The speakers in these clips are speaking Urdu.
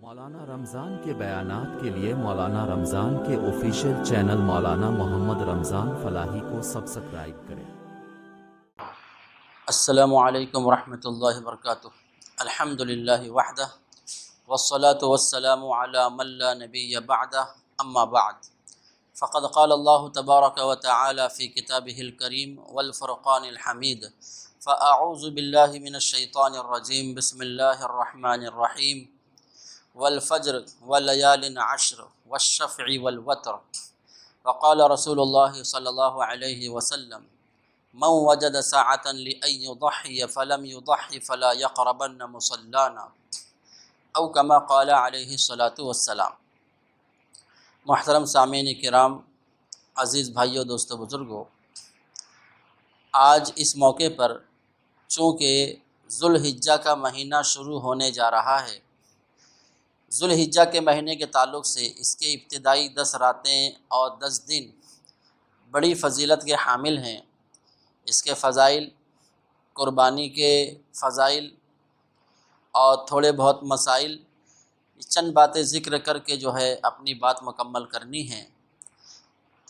مولانا رمضان کے بیانات کے لیے مولانا رمضان کے آفیشیل چینل مولانا محمد رمضان فلاحی کو سبسکرائب کریں۔ السلام علیکم ورحمۃ اللہ وبرکاتہ۔ الحمد للہ وحدہ والصلاة والسلام علی من لا نبی بعدہ، اما بعد فقد قال اللہ تبارک وتعالی فی کتابہ الکریم والفرقان الحمید، فاعوذ باللہ من الشیطان الرجیم، بسم اللہ الرحمن الرحیم، والفجر ولیال عشر والشفع والوتر، وقال رسول اللہ صلی اللہ علیہ وسلم، من وجد ساعة لأن يضحي فلم يضحي فلا يقربن مصلانا، او كما قال علیہ الصلاۃ والسلام۔ محترم سامعین کرام، عزیز بھائیوں، دوستو، بزرگوں، آج اس موقع پر چونکہ ذوالحجہ کا مہینہ شروع ہونے جا رہا ہے، ذوالحجہ کے مہینے کے تعلق سے اس کے ابتدائی 10 راتیں اور 10 دن بڑی فضیلت کے حامل ہیں۔ اس کے فضائل، قربانی کے فضائل اور تھوڑے بہت مسائل، چند باتیں ذکر کر کے جو ہے اپنی بات مکمل کرنی ہے۔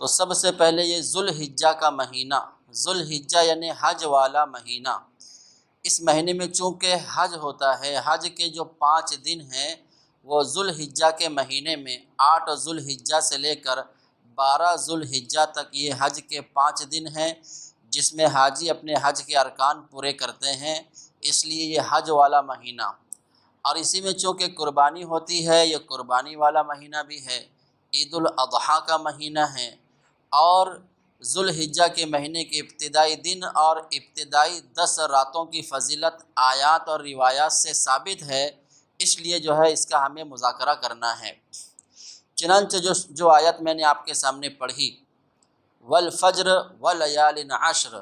تو سب سے پہلے یہ ذوالحجہ کا مہینہ، ذوالحجہ یعنی حج والا مہینہ، اس مہینے میں چونکہ حج ہوتا ہے، حج کے جو 5 دن ہیں وہ ذوالحجہ کے مہینے میں 8 ذوالحجہ سے لے کر 12 ذوالحجہ تک یہ حج کے 5 دن ہیں، جس میں حاجی اپنے حج کے ارکان پورے کرتے ہیں، اس لیے یہ حج والا مہینہ۔ اور اسی میں چونکہ قربانی ہوتی ہے، یہ قربانی والا مہینہ بھی ہے، عید الاضحیٰ کا مہینہ ہے، اور ذوالحجہ کے مہینے کے ابتدائی دن اور ابتدائی 10 راتوں کی فضیلت آیات اور روایات سے ثابت ہے، اس لیے جو ہے اس کا ہمیں مذاکرہ کرنا ہے۔ چنانچہ جو آیت میں نے آپ کے سامنے پڑھی، والفجر ولیال عشر،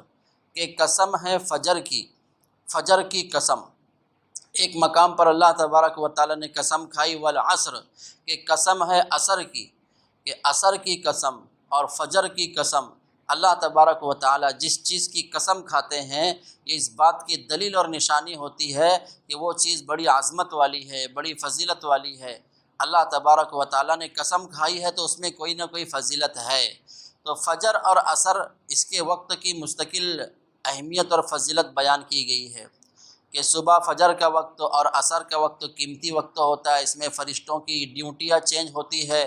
کہ قسم ہے فجر کی، فجر کی قسم۔ ایک مقام پر اللہ تبارک و تعالی نے قسم کھائی والعصر، کہ قسم ہے عصر کی، کہ عصر کی قسم اور فجر کی قسم۔ اللہ تبارک و تعالی جس چیز کی قسم کھاتے ہیں، یہ اس بات کی دلیل اور نشانی ہوتی ہے کہ وہ چیز بڑی عظمت والی ہے، بڑی فضیلت والی ہے۔ اللہ تبارک و تعالی نے قسم کھائی ہے تو اس میں کوئی نہ کوئی فضیلت ہے۔ تو فجر اور عصر، اس کے وقت کی مستقل اہمیت اور فضیلت بیان کی گئی ہے کہ صبح فجر کا وقت اور عصر کا وقت قیمتی وقت ہوتا ہے، اس میں فرشتوں کی ڈیوٹیاں چینج ہوتی ہے۔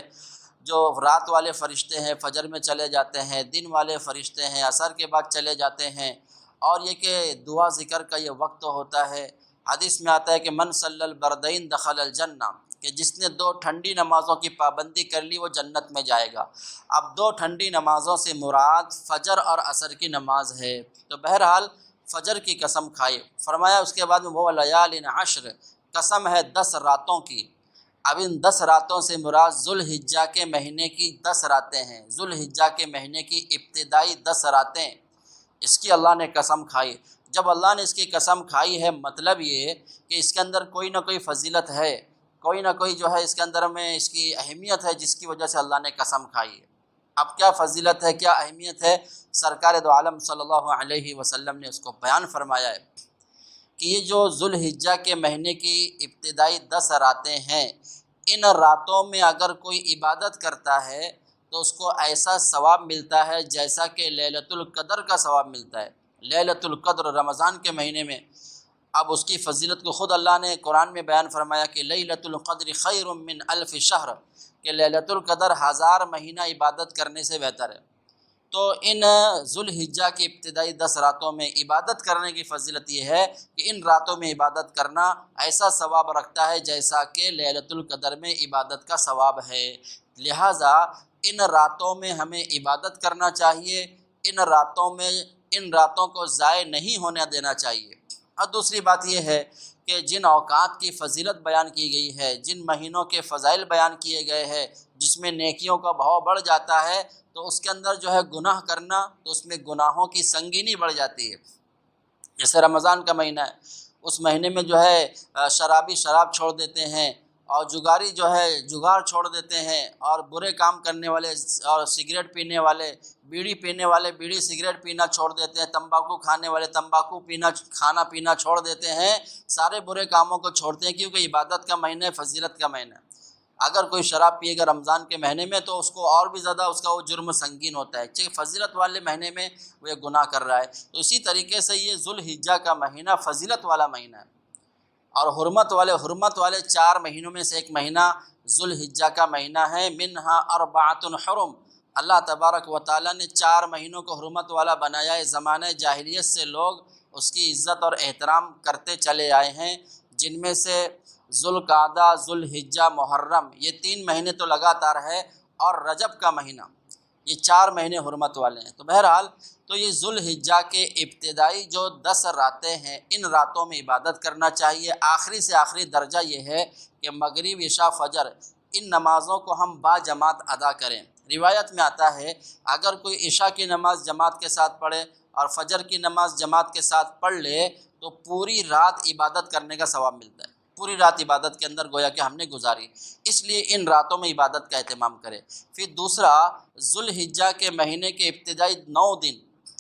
جو رات والے فرشتے ہیں فجر میں چلے جاتے ہیں، دن والے فرشتے ہیں عصر کے بعد چلے جاتے ہیں۔ اور یہ کہ دعا ذکر کا یہ وقت ہوتا ہے۔ حدیث میں آتا ہے کہ من صلی البردین دخل الجنہ، کہ جس نے 2 ٹھنڈی نمازوں کی پابندی کر لی وہ جنت میں جائے گا۔ اب 2 ٹھنڈی نمازوں سے مراد فجر اور عصر کی نماز ہے۔ تو بہرحال فجر کی قسم کھائی، فرمایا اس کے بعد میں وہ لیال عشر، قسم ہے 10 راتوں کی۔ اب ان 10 راتوں سے مراد ذوالحجہ کے مہینے کی 10 راتیں ہیں، ذوالحجہ کے مہینے کی ابتدائی 10 راتیں، اس کی اللہ نے قسم کھائی۔ جب اللہ نے اس کی قسم کھائی ہے، مطلب یہ کہ اس کے اندر کوئی نہ کوئی فضیلت ہے، کوئی نہ کوئی جو ہے اس کے اندر میں اس کی اہمیت ہے، جس کی وجہ سے اللہ نے قسم کھائی ہے۔ اب کیا فضیلت ہے، کیا اہمیت ہے، سرکار دو عالم صلی اللہ علیہ وسلم نے اس کو بیان فرمایا ہے کہ یہ جو ذوالحجہ کے مہینے کی ابتدائی 10 راتیں ہیں، ان راتوں میں اگر کوئی عبادت کرتا ہے تو اس کو ایسا ثواب ملتا ہے جیسا کہ لیلۃ القدر کا ثواب ملتا ہے۔ لیلۃ القدر رمضان کے مہینے میں، اب اس کی فضیلت کو خود اللہ نے قرآن میں بیان فرمایا کہ لیلۃ القدر خیر من الف شہر، کہ لیلۃ القدر 1000 مہینہ عبادت کرنے سے بہتر ہے۔ تو ان ذوالحجہ کی ابتدائی 10 راتوں میں عبادت کرنے کی فضیلت یہ ہے کہ ان راتوں میں عبادت کرنا ایسا ثواب رکھتا ہے جیسا کہ لیلۃ القدر میں عبادت کا ثواب ہے۔ لہٰذا ان راتوں میں ہمیں عبادت کرنا چاہیے، ان راتوں کو ضائع نہیں ہونے دینا چاہیے۔ اور دوسری بات یہ ہے کہ جن اوقات کی فضیلت بیان کی گئی ہے، جن مہینوں کے فضائل بیان کیے گئے ہیں، جس میں نیکیوں کا بہاؤ بڑھ جاتا ہے، تو اس کے اندر جو ہے گناہ کرنا، تو اس میں گناہوں کی سنگینی بڑھ جاتی ہے۔ جیسے رمضان کا مہینہ ہے، اس مہینے میں جو ہے شرابی شراب چھوڑ دیتے ہیں، اور جگاری جو ہے جگار چھوڑ دیتے ہیں، اور برے کام کرنے والے اور سگریٹ پینے والے، بیڑی پینے والے بیڑی سگریٹ پینا چھوڑ دیتے ہیں، تمباکو کھانے والے تمباکو کھانا پینا چھوڑ دیتے ہیں، سارے برے کاموں کو چھوڑتے ہیں، کیونکہ عبادت کا مہینہ ہے، فضیلت کا مہینہ ہے۔ اگر کوئی شراب پیے گا رمضان کے مہینے میں تو اس کو اور بھی زیادہ اس کا وہ جرم سنگین ہوتا ہے، چونکہ فضیلت والے مہینے میں وہ یہ گناہ کر رہا ہے۔ تو اسی طریقے سے یہ ذوالحجہ کا مہینہ فضیلت والا مہینہ ہے، اور حرمت والے 4 مہینوں میں سے ایک مہینہ ذوالحجہ کا مہینہ ہے۔ منہا اربعۃ حرم، اللہ تبارک و تعالیٰ نے 4 مہینوں کو حرمت والا بنایا ہے۔ زمانہ جاہلیت سے لوگ اس کی عزت اور احترام کرتے چلے آئے ہیں، جن میں سے ذوالقعدہ، ذوالحجہ، محرم، یہ 3 مہینے تو لگاتار ہے، اور رجب کا مہینہ، یہ 4 مہینے حرمت والے ہیں۔ تو بہرحال تو یہ ذوالحجہ کے ابتدائی جو 10 راتیں ہیں، ان راتوں میں عبادت کرنا چاہیے۔ آخری سے آخری درجہ یہ ہے کہ مغرب، عشاء، فجر، ان نمازوں کو ہم با جماعت ادا کریں۔ روایت میں آتا ہے اگر کوئی عشاء کی نماز جماعت کے ساتھ پڑھے اور فجر کی نماز جماعت کے ساتھ پڑھ لے تو پوری رات عبادت کرنے کا ثواب ملتا ہے، پوری رات عبادت کے اندر گویا کہ ہم نے گزاری، اس لیے ان راتوں میں عبادت کا اہتمام کرے۔ پھر دوسرا، ذوالحجہ کے مہینے کے ابتدائی 9 دن،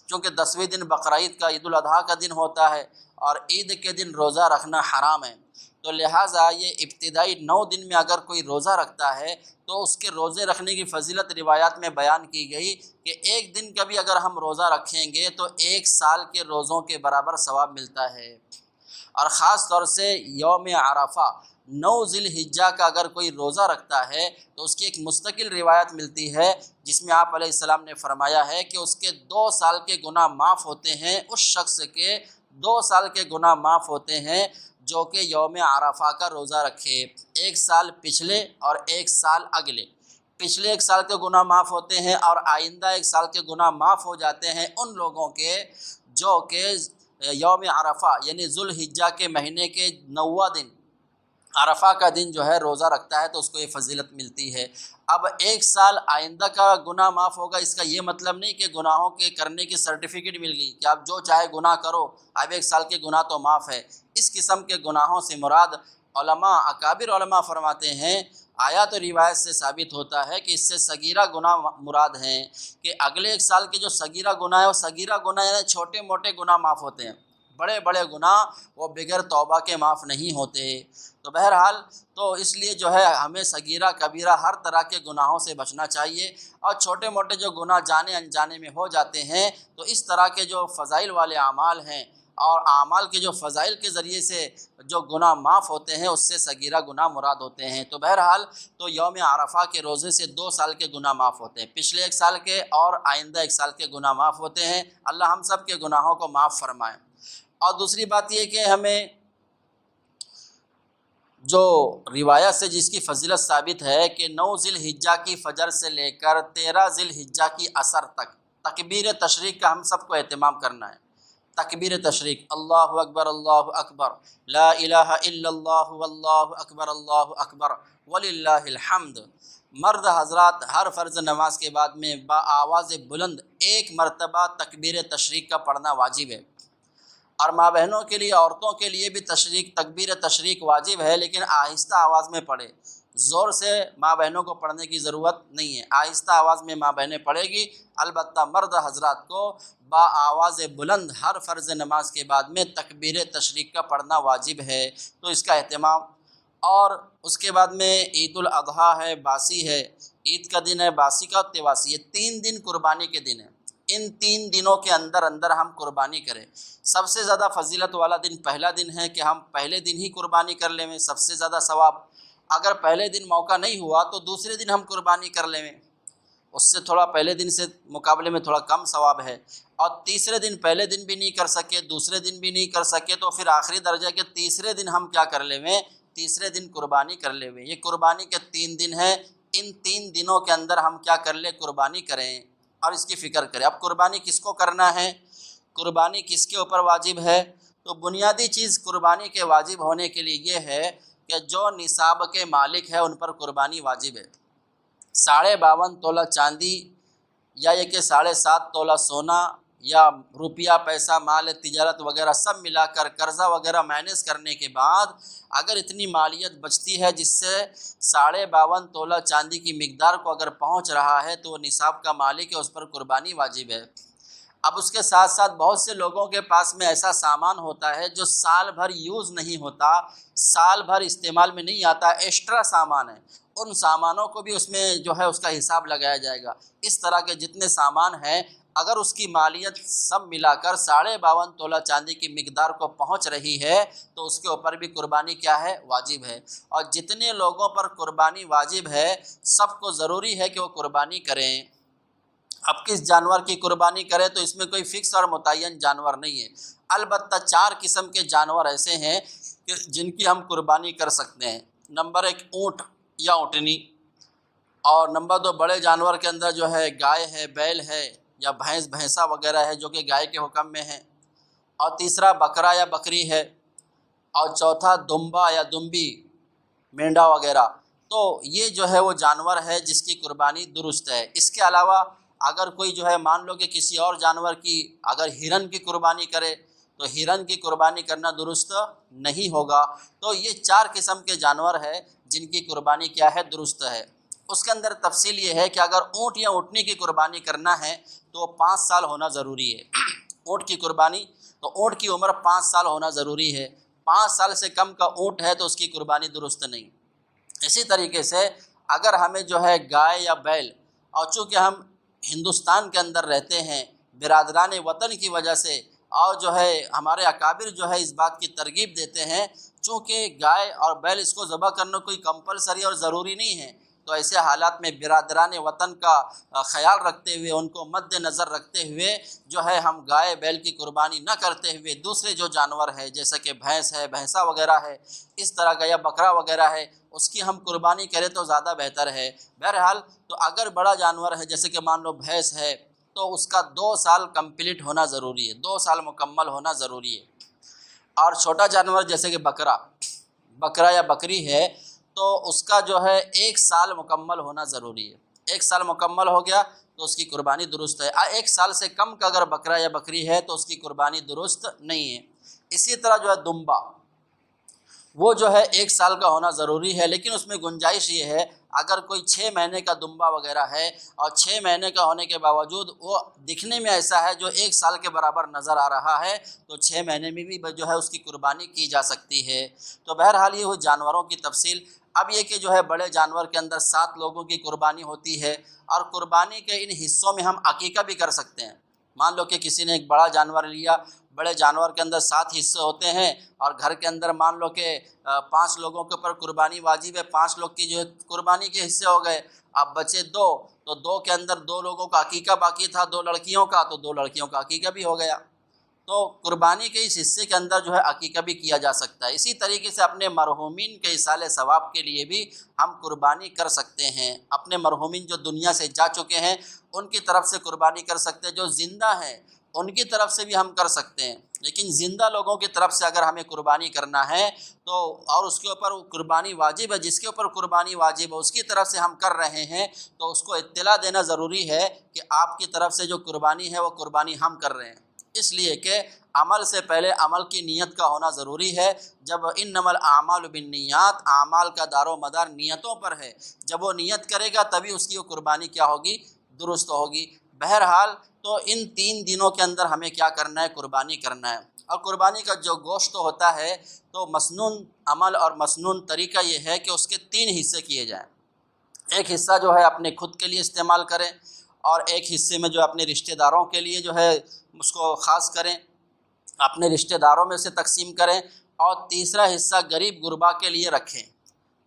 چونکہ 10ویں دن بقرعید کا عید الاضحیٰ کا دن ہوتا ہے اور عید کے دن روزہ رکھنا حرام ہے، تو لہٰذا یہ ابتدائی 9 دن میں اگر کوئی روزہ رکھتا ہے تو اس کے روزے رکھنے کی فضیلت روایات میں بیان کی گئی کہ ایک دن کا بھی اگر ہم روزہ رکھیں گے تو 1 سال کے روزوں کے برابر ثواب ملتا ہے۔ اور خاص طور سے یوم عرفہ 9 ذی الحجہ کا اگر کوئی روزہ رکھتا ہے تو اس کی ایک مستقل روایت ملتی ہے جس میں آپ علیہ السلام نے فرمایا ہے کہ اس کے 2 سال کے گناہ معاف ہوتے ہیں، اس شخص کے 2 سال کے گناہ معاف ہوتے ہیں جو کہ یوم عرفہ کا روزہ رکھے، 1 سال پچھلے اور 1 سال اگلے۔ پچھلے 1 سال کے گناہ معاف ہوتے ہیں اور آئندہ 1 سال کے گناہ معاف ہو جاتے ہیں ان لوگوں کے جو کہ یوم عرفہ یعنی ذوالحجہ کے مہینے کے 9واں دن، عرفہ کا دن جو ہے روزہ رکھتا ہے تو اس کو یہ فضیلت ملتی ہے۔ اب 1 سال آئندہ کا گناہ معاف ہوگا، اس کا یہ مطلب نہیں کہ گناہوں کے کرنے کی سرٹیفکیٹ مل گئی کہ آپ جو چاہے گناہ کرو، اب 1 سال کے گناہ تو معاف ہے۔ اس قسم کے گناہوں سے مراد علماء، اکابر علماء فرماتے ہیں، آیات و روایت سے ثابت ہوتا ہے کہ اس سے صغیرہ گناہ مراد ہیں، کہ اگلے 1 سال کے جو صغیرہ گناہ ہے وہ صغیرہ گناہ یعنی چھوٹے موٹے گناہ معاف ہوتے ہیں، بڑے بڑے گناہ وہ بغیر توبہ کے معاف نہیں ہوتے۔ تو بہرحال تو اس لیے جو ہے ہمیں صغیرہ کبیرہ ہر طرح کے گناہوں سے بچنا چاہیے، اور چھوٹے موٹے جو گناہ جانے انجانے میں ہو جاتے ہیں تو اس طرح کے جو فضائل والے اعمال ہیں اور اعمال کے جو فضائل کے ذریعے سے جو گناہ معاف ہوتے ہیں اس سے صغیرہ گناہ مراد ہوتے ہیں۔ تو بہرحال تو یوم عرفہ کے روزے سے 2 سال کے گناہ معاف ہوتے ہیں، پچھلے 1 سال کے اور آئندہ 1 سال کے گناہ معاف ہوتے ہیں۔ اللہ ہم سب کے گناہوں کو معاف فرمائے۔ اور دوسری بات یہ کہ ہمیں جو روایت سے جس کی فضیلت ثابت ہے کہ 9 ذی الحجہ کی فجر سے لے کر 13 ذی الحجہ کی عصر تک تکبیر تشریق کا ہم سب کو اہتمام کرنا ہے۔ تکبیر تشریق، اللہ اکبر اللہ اکبر، لا الہ الا اللہ واللہ اکبر اللہ اکبر وللہ الحمد۔ مرد حضرات ہر فرض نماز کے بعد میں با آواز بلند 1 مرتبہ تکبیر تشریق کا پڑھنا واجب ہے، اور ماں بہنوں کے لیے، عورتوں کے لیے بھی تکبیر تشریق واجب ہے، لیکن آہستہ آواز میں پڑھے، زور سے ماں بہنوں کو پڑھنے کی ضرورت نہیں ہے، آہستہ آواز میں ماں بہنیں پڑھے گی۔ البتہ مرد حضرات کو با آواز بلند ہر فرض نماز کے بعد میں تکبیر تشریق کا پڑھنا واجب ہے، تو اس کا اہتمام۔ اور اس کے بعد میں عید الاضحیٰ ہے، باسی ہے، عید کا دن ہے، باسی کا، تواسی، یہ 3 دن قربانی کے دن ہیں۔ ان 3 دنوں کے اندر ہم قربانی کریں۔ سب سے زیادہ فضیلت والا دن پہلا دن ہے کہ ہم پہلے دن ہی قربانی کر لیں، سب سے زیادہ ثواب۔ اگر پہلے دن موقع نہیں ہوا تو دوسرے دن ہم قربانی کر لیں، اس سے تھوڑا پہلے دن سے مقابلے میں تھوڑا کم ثواب ہے۔ اور تیسرے دن پہلے دن بھی نہیں کر سکے، دوسرے دن بھی نہیں کر سکے تو پھر آخری درجہ کے تیسرے دن ہم کیا کر لیں، تیسرے دن قربانی کر لیں۔ یہ قربانی کے 3 دن ہیں، ان 3 دنوں کے اندر ہم کیا کر لیں، قربانی کریں اور اس کی فکر کریں۔ اب قربانی کس کو کرنا ہے، قربانی کس کے اوپر واجب ہے؟ تو بنیادی چیز قربانی کے واجب ہونے کے لیے یہ ہے کہ جو نصاب کے مالک ہے ان پر قربانی واجب ہے۔ 52.5 تولہ چاندی، یا یہ کہ 7.5 تولہ سونا، یا روپیہ پیسہ مال تجارت وغیرہ سب ملا کر قرضہ وغیرہ مائنس کرنے کے بعد اگر اتنی مالیت بچتی ہے جس سے 52.5 تولہ چاندی کی مقدار کو اگر پہنچ رہا ہے تو وہ نصاب کا مالک ہے، اس پر قربانی واجب ہے۔ اب اس کے ساتھ ساتھ بہت سے لوگوں کے پاس میں ایسا سامان ہوتا ہے جو سال بھر یوز نہیں ہوتا، سال بھر استعمال میں نہیں آتا، ایکسٹرا سامان ہے، ان سامانوں کو بھی اس میں جو ہے اس کا حساب لگایا جائے گا۔ اس طرح کے جتنے سامان ہیں اگر اس کی مالیت سب ملا کر 52.5 تولہ چاندی کی مقدار کو پہنچ رہی ہے تو اس کے اوپر بھی قربانی کیا ہے؟ واجب ہے۔ اور جتنے لوگوں پر قربانی واجب ہے سب کو ضروری ہے کہ وہ قربانی کریں۔ اب کس جانور کی قربانی کرے تو اس میں کوئی فکس اور متعین جانور نہیں ہے، البتہ 4 قسم کے جانور ایسے ہیں کہ جن کی ہم قربانی کر سکتے ہیں۔ نمبر 1 اونٹ یا اونٹنی، اور نمبر 2 بڑے جانور کے اندر جو ہے گائے ہے، بیل ہے یا بھینس بھینسا وغیرہ ہے جو کہ گائے کے حکم میں ہے، اور تیسرا بکرا یا بکری ہے، اور چوتھا دمبا یا دمبی مینڈا وغیرہ۔ تو یہ جو ہے وہ جانور ہے جس کی قربانی درست ہے۔ اس کے علاوہ اگر کوئی جو ہے مان لو کہ کسی اور جانور کی اگر ہرن کی قربانی کرے تو ہرن کی قربانی کرنا درست نہیں ہوگا۔ تو یہ 4 قسم کے جانور ہے جن کی قربانی کیا ہے؟ درست ہے۔ اس کے اندر تفصیل یہ ہے کہ اگر اونٹ یا اونٹنی کی قربانی کرنا ہے تو 5 سال ہونا ضروری ہے۔ اونٹ کی قربانی تو اونٹ کی عمر 5 سال ہونا ضروری ہے، 5 سال سے کم کا اونٹ ہے تو اس کی قربانی درست نہیں۔ اسی طریقے سے اگر ہمیں جو ہے گائے یا بیل، اور چونکہ ہم ہندوستان کے اندر رہتے ہیں برادران وطن کی وجہ سے، اور جو ہے ہمارے اکابر جو ہے اس بات کی ترغیب دیتے ہیں، چونکہ گائے اور بیل اس کو ذبح کرنا کوئی کمپلسری اور ضروری نہیں ہے، تو ایسے حالات میں برادران وطن کا خیال رکھتے ہوئے، ان کو مد نظر رکھتے ہوئے جو ہے ہم گائے بیل کی قربانی نہ کرتے ہوئے دوسرے جو جانور ہے جیسا کہ بھینس ہے، بھینسا وغیرہ ہے، اس طرح کا یا بکرا وغیرہ ہے، اس کی ہم قربانی کریں تو زیادہ بہتر ہے۔ بہرحال تو اگر بڑا جانور ہے جیسے کہ مان لو بھینس ہے تو اس کا 2 سال کمپلیٹ ہونا ضروری ہے، 2 سال مکمل ہونا ضروری ہے۔ اور چھوٹا جانور جیسے کہ بکرا یا بکری ہے تو اس کا جو ہے 1 سال مکمل ہونا ضروری ہے۔ 1 سال مکمل ہو گیا تو اس کی قربانی درست ہے۔ 1 سال سے کم کا اگر بکرا یا بکری ہے تو اس کی قربانی درست نہیں ہے۔ اسی طرح جو ہے دمبا، وہ جو ہے 1 سال کا ہونا ضروری ہے، لیکن اس میں گنجائش یہ ہے اگر کوئی 6 مہینے کا دمبا وغیرہ ہے اور 6 مہینے کا ہونے کے باوجود وہ دکھنے میں ایسا ہے جو 1 سال کے برابر نظر آ رہا ہے تو 6 مہینے میں بھی جو ہے اس کی قربانی کی جا سکتی ہے۔ تو بہرحال یہ ہوئی جانوروں کی تفصیل۔ اب یہ کہ جو ہے بڑے جانور کے اندر 7 لوگوں کی قربانی ہوتی ہے، اور قربانی کے ان حصوں میں ہم عقیقہ بھی کر سکتے ہیں۔ مان لو کہ کسی نے ایک بڑا جانور لیا، بڑے جانور کے اندر 7 حصے ہوتے ہیں، اور گھر کے اندر مان لو کہ 5 لوگوں کے اوپر قربانی واجب ہے، 5 لوگ کی جو ہے قربانی کے حصے ہو گئے، اب بچے 2، تو 2 کے اندر 2 لوگوں کا عقیقہ باقی تھا، 2 لڑکیوں کا، تو 2 لڑکیوں کا عقیقہ بھی ہو گیا۔ تو قربانی کے اس حصے کے اندر جو ہے عقیقہ بھی کیا جا سکتا ہے۔ اسی طریقے سے اپنے مرحومین کے ایصال ثواب کے لیے بھی ہم قربانی کر سکتے ہیں۔ اپنے مرحومین جو دنیا سے جا چکے ہیں ان کی طرف سے قربانی کر سکتے ہیں، جو زندہ ہیں ان کی طرف سے بھی ہم کر سکتے ہیں، لیکن زندہ لوگوں کی طرف سے اگر ہمیں قربانی کرنا ہے تو اور اس کے اوپر قربانی واجب ہے، جس کے اوپر قربانی واجب ہے اس کی طرف سے ہم کر رہے ہیں تو اس کو اطلاع دینا ضروری ہے کہ آپ کی طرف سے جو قربانی ہے وہ قربانی ہم کر رہے ہیں، اس لیے کہ عمل سے پہلے عمل کی نیت کا ہونا ضروری ہے۔ جب انما الاعمال بالنیات، اعمال کا دار و مدار نیتوں پر ہے، جب وہ نیت کرے گا تبھی اس کی وہ قربانی کیا ہوگی؟ درست ہوگی۔ بہرحال تو ان 3 دنوں کے اندر ہمیں کیا کرنا ہے؟ قربانی کرنا ہے۔ اور قربانی کا جو گوشت ہوتا ہے تو مسنون عمل اور مسنون طریقہ یہ ہے کہ اس کے 3 حصے کیے جائیں۔ ایک حصہ جو ہے اپنے خود کے لیے استعمال کریں، اور ایک حصے میں جو اپنے رشتہ داروں کے لیے جو ہے اس کو خاص کریں، اپنے رشتہ داروں میں سے تقسیم کریں، اور تیسرا حصہ غریب غربا کے لیے رکھیں۔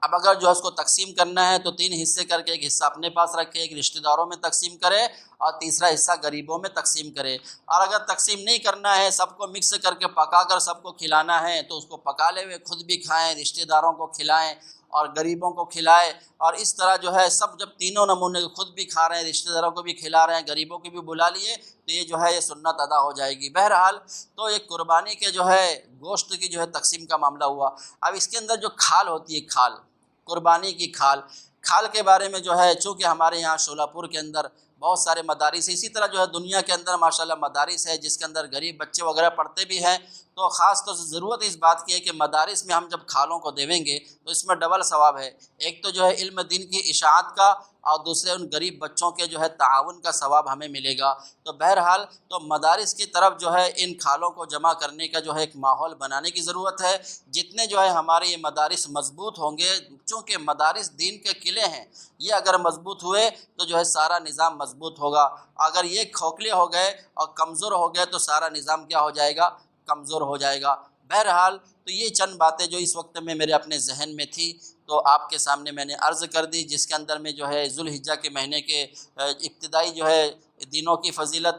اب اگر جو ہے اس کو تقسیم کرنا ہے تو 3 حصے کر کے ایک حصہ اپنے پاس رکھے، ایک رشتہ داروں میں تقسیم کرے، اور تیسرا حصہ غریبوں میں تقسیم کرے۔ اور اگر تقسیم نہیں کرنا ہے، سب کو مکس کر کے پکا کر سب کو کھلانا ہے تو اس کو پکا لے ہوئے خود بھی کھائیں، رشتہ داروں کو کھلائیں اور غریبوں کو کھلائے، اور اس طرح جو ہے سب جب تینوں نمونے خود بھی کھا رہے ہیں، رشتہ داروں کو بھی کھلا رہے ہیں، غریبوں کو بھی بلا لیے تو یہ جو ہے یہ سنت ادا ہو جائے گی۔ بہرحال تو ایک قربانی کے جو ہے گوشت کی جو ہے تقسیم کا معاملہ ہوا۔ اب اس کے اندر جو کھال ہوتی ہے، قربانی کی کھال کے بارے میں جو ہے چونکہ ہمارے یہاں شولہ پور کے اندر بہت سارے مدارس، اسی طرح جو ہے دنیا کے اندر ماشاءاللہ مدارس ہے جس کے اندر غریب بچے وغیرہ پڑھتے بھی ہیں، تو خاص طور سے ضرورت اس بات کی ہے کہ مدارس میں ہم جب کھالوں کو دیویں گے تو اس میں ڈبل ثواب ہے، ایک تو جو ہے علم دین کی اشاعت کا، اور دوسرے ان غریب بچوں کے جو ہے تعاون کا ثواب ہمیں ملے گا۔ تو بہرحال تو مدارس کی طرف جو ہے ان کھالوں کو جمع کرنے کا جو ہے ایک ماحول بنانے کی ضرورت ہے۔ جتنے جو ہے ہمارے یہ مدارس مضبوط ہوں گے، چونکہ مدارس دین کے قلعے ہیں، یہ اگر مضبوط ہوئے تو جو ہے سارا نظام مضبوط ہوگا، اگر یہ کھوکھلے ہو گئے اور کمزور ہو گئے تو سارا نظام کیا ہو جائے گا؟ کمزور ہو جائے گا۔ بہرحال تو یہ چند باتیں جو اس وقت میں میرے اپنے ذہن میں تھی تو آپ کے سامنے میں نے عرض کر دی، جس کے اندر میں جو ہے ذوالحجہ کے مہینے کے ابتدائی جو ہے دنوں کی فضیلت،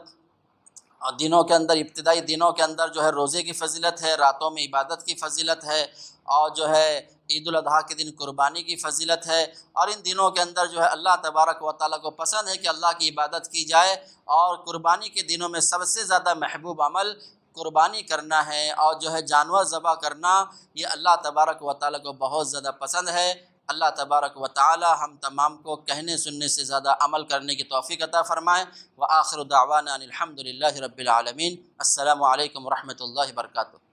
اور دنوں کے اندر ابتدائی دنوں کے اندر جو ہے روزے کی فضیلت ہے، راتوں میں عبادت کی فضیلت ہے، اور جو ہے عید الاضحیٰ کے دن قربانی کی فضیلت ہے، اور ان دنوں کے اندر جو ہے اللہ تبارک و تعالیٰ کو پسند ہے کہ اللہ کی عبادت کی جائے، اور قربانی کے دنوں میں سب سے زیادہ محبوب عمل قربانی کرنا ہے، اور جو ہے جانور ذبح کرنا یہ اللہ تبارک و تعالیٰ کو بہت زیادہ پسند ہے۔ اللہ تبارک و تعالی ہم تمام کو کہنے سننے سے زیادہ عمل کرنے کی توفیق عطا فرمائے۔ وآخر دعوانا ان الحمد للہ رب العالمین۔ السلام علیکم ورحمۃ اللہ وبرکاتہ۔